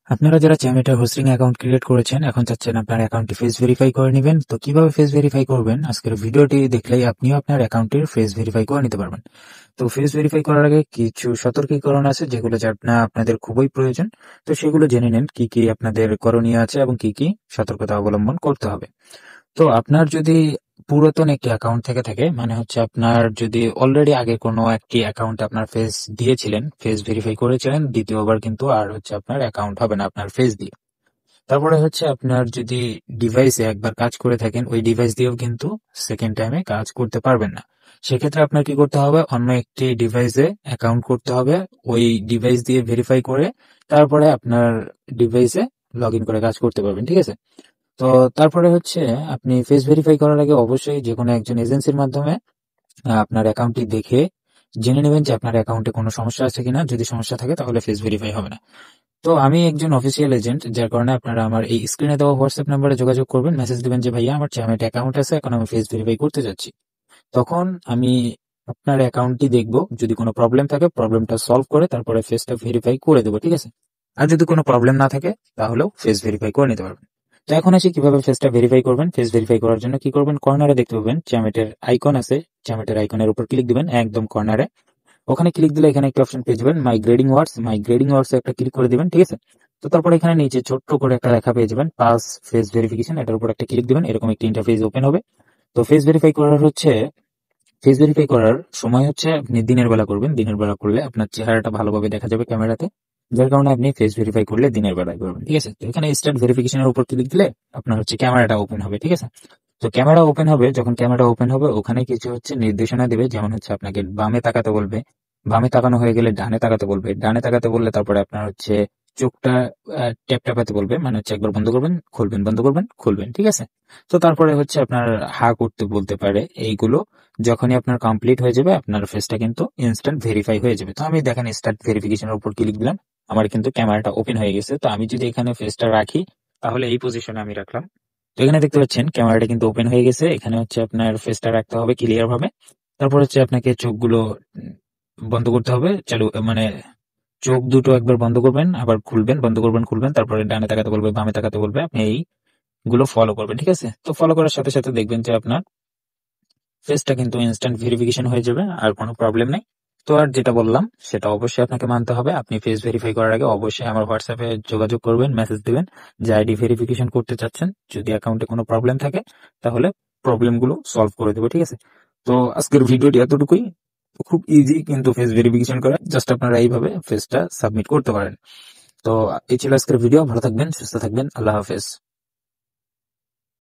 আপনারা যারা চ্যামেটা hosting account create করেছেন, এখন চাচ্ছেন আপনার অ্যাকাউন্টটি ফেস ভেরিফাই করে নেবেন। তো কিভাবে ফেস ভেরিফাই করবেন, আজকের ভিডিওটি দেখলেই আপনিও আপনার অ্যাকাউন্টের ফেস ভেরিফাই করে নিতে পারবেন। তো ফেস ভেরিফাই করার আগে কিছু সতর্কীকরণ আছে যেগুলো আপনাদের খুবই প্রয়োজন। তো সেগুলো জেনে নেন কি কি আপনাদের করণীয় আছে এবং কি কি সতর্কতা অবলম্বন করতে হবে। তো আপনার যদি পুরাতন একটি অ্যাকাউন্ট থেকে থাকে, মানে হচ্ছে আপনার যদি অলরেডি আগে কোনো একটি অ্যাকাউন্টে আপনার ফেস দিয়েছিলেন, ফেস ভেরিফাই করেছিলেন, দ্বিতীয়বার কিন্তু আর হচ্ছে আপনার অ্যাকাউন্ট হবে না আপনার ফেস দিয়ে। তারপরে হচ্ছে আপনার যদি ডিভাইসে একবার কাজ করে থাকেন, ওই ডিভাইস দিয়েও কিন্তু সেকেন্ড টাইমে কাজ করতে পারবেন না। সেক্ষেত্রে আপনার কি করতে হবে, অন্য একটি ডিভাইসে অ্যাকাউন্ট করতে হবে, ওই ডিভাইস দিয়ে ভেরিফাই করে তারপরে আপনার ডিভাইসে লগ ইন করে কাজ করতে পারবেন, ঠিক আছে? তো তারপরে হচ্ছে আপনি ফেস ভেরিফাই করার আগে অবশ্যই যে কোনো একজন এজেন্সির মাধ্যমে আপনার অ্যাকাউন্টটি দেখে জেনে নেবেন যে আপনার অ্যাকাউন্টে কোনো সমস্যা আছে কিনা। যদি সমস্যা থাকে তাহলে ফেস ভেরিফাই হবে না। তো আমি একজন অফিসিয়াল এজেন্ট, যার কারণে আপনারা আমার এই স্ক্রিনে দেওয়া হোয়াটসঅ্যাপ নাম্বারে যোগাযোগ করবেন, মেসেজ দিবেন যে ভাইয়া আমার চ্যামেট অ্যাকাউন্ট আছে, এখন আমি ফেস ভেরিফাই করতে যাচ্ছি। তখন আমি আপনার অ্যাকাউন্টটি দেখবো, যদি কোনো প্রবলেম থাকে প্রবলেমটা সলভ করে তারপরে ফেসটা ভেরিফাই করে দেবো, ঠিক আছে? আর যদি কোনো প্রবলেম না থাকে তাহলেও ফেস ভেরিফাই করে নিতে পারবেন। তো এখন আসি কিভাবে ফেসটা ভেরিফাই করবেন। ফেস ভেরিফাই করার জন্য কি করবেন, কর্নারে দেখতে পাবেন চ্যামেটের আইকন আছে, চ্যামেটের আইকনের উপর ক্লিক দিবেন একদম কর্নারে। ওখানে ক্লিক দিলে এখানে একটা অপশন পেয়ে যাবেন মাই গ্রেডিং ওয়ার্ডস একটা ক্লিক করে দিবেন, ঠিক আছে? তো তারপর এখানে নিচে ছোট্ট করে একটা লেখা পেয়ে যাবেন পাস ফেস ভেরিফিকেশন, এটার উপর একটা ক্লিক দিবেন, এরকম একটা ইন্টারফেস ওপেন হবে। তো ফেস ভেরিফাই করার সময় হচ্ছে আপনি দিনের বেলা করবেন। দিনের বেলা করলে আপনার চেহারাটা ভালোভাবে দেখা যাবে ক্যামেরাতে, যার কারণে আপনি ফেস ভেরিফাই করলে দিনের বেলায় করবেন, ঠিক আছে? তো এখানে স্টার্ট ভেরিফিকেশনের উপর ক্লিক দিলে আপনার হচ্ছে ক্যামেরাটা ওপেন হবে, ঠিক আছে? তো ক্যামেরা ওপেন হবে, যখন ক্যামেরা ওপেন হবে ওখানে কিছু হচ্ছে নির্দেশনা দেবে, যেমন হচ্ছে আপনাকে বামে তাকাতে বলবে, বামে তাকানো হয়ে গেলে ডানে তাকাতে বলবে, ডানে তাকাতে বললে তারপরে আপনার হচ্ছে চোখটা ট্যাপ ট্যাপাতে বলবে, মানে হচ্ছে একবার বন্ধ করবেন খুলবেন, বন্ধ করবেন খুলবেন, ঠিক আছে? তো তারপরে হচ্ছে আপনার হা করতে বলতে পারে। এইগুলো যখনই আপনার কমপ্লিট হয়ে যাবে আপনার ফেসটা কিন্তু ইনস্ট্যান্ট ভেরিফাই হয়ে যাবে। তো আমি দেখেন স্টার্ট ভেরিফিকেশনের উপর ক্লিক দিলাম, আমার কিন্তু ক্যামেরাটা ওপেন হয়ে গেছে। তো আমি যদি এখানে ফেসটা রাখি তাহলে এই পজিশনে আমি রাখলাম। তো এখানে দেখতে পাচ্ছেন ক্যামেরাটা কিন্তু ওপেন হয়ে গেছে। এখানে হচ্ছে আপনার ফেসটা রাখতে হবে ক্লিয়ার ভাবে। তারপর হচ্ছে আপনাকে চোখগুলো বন্ধ করতে হবে, চালু মানে চোখ দুটো একবার বন্ধ করবেন, আবার খুলবেন, বন্ধ করবেন, খুলবেন, তারপরে ডানে তাকাতে বলবে, বামে তাকাতে বলবে, আপনি এইগুলো ফলো করবেন, ঠিক আছে? তো ফলো করার সাথে সাথে দেখবেন যে আপনার ফেসটা কিন্তু ইনস্ট্যান্ট ভেরিফিকেশন হয়ে যাবে, আর কোনো প্রবলেম নেই। তো আর যেটা বললাম সেটা অবশ্যই আপনাকে মানতে হবে। আপনি ফেস ভেরিফাই করার আগে অবশ্যই আমার হোয়াটসঅ্যাপে যোগাযোগ করবেন, মেসেজ দিবেন যে আইডি ভেরিফিকেশন করতে চাচ্ছেন। যদি অ্যাকাউন্টে কোনো প্রবলেম থাকে তাহলে প্রবলেমগুলো সলভ করে দেবো, ঠিক আছে? তো আজকের ভিডিওটি এতটুকুই। খুব ইজি কিন্তু ফেস ভেরিফিকেশন করা, জাস্ট আপনারা এইভাবে ফেসটা সাবমিট করতে পারেন। তো এই ছিল আজকের ভিডিও। ভালো থাকবেন, সুস্থ থাকবেন, আল্লাহ হাফেজ।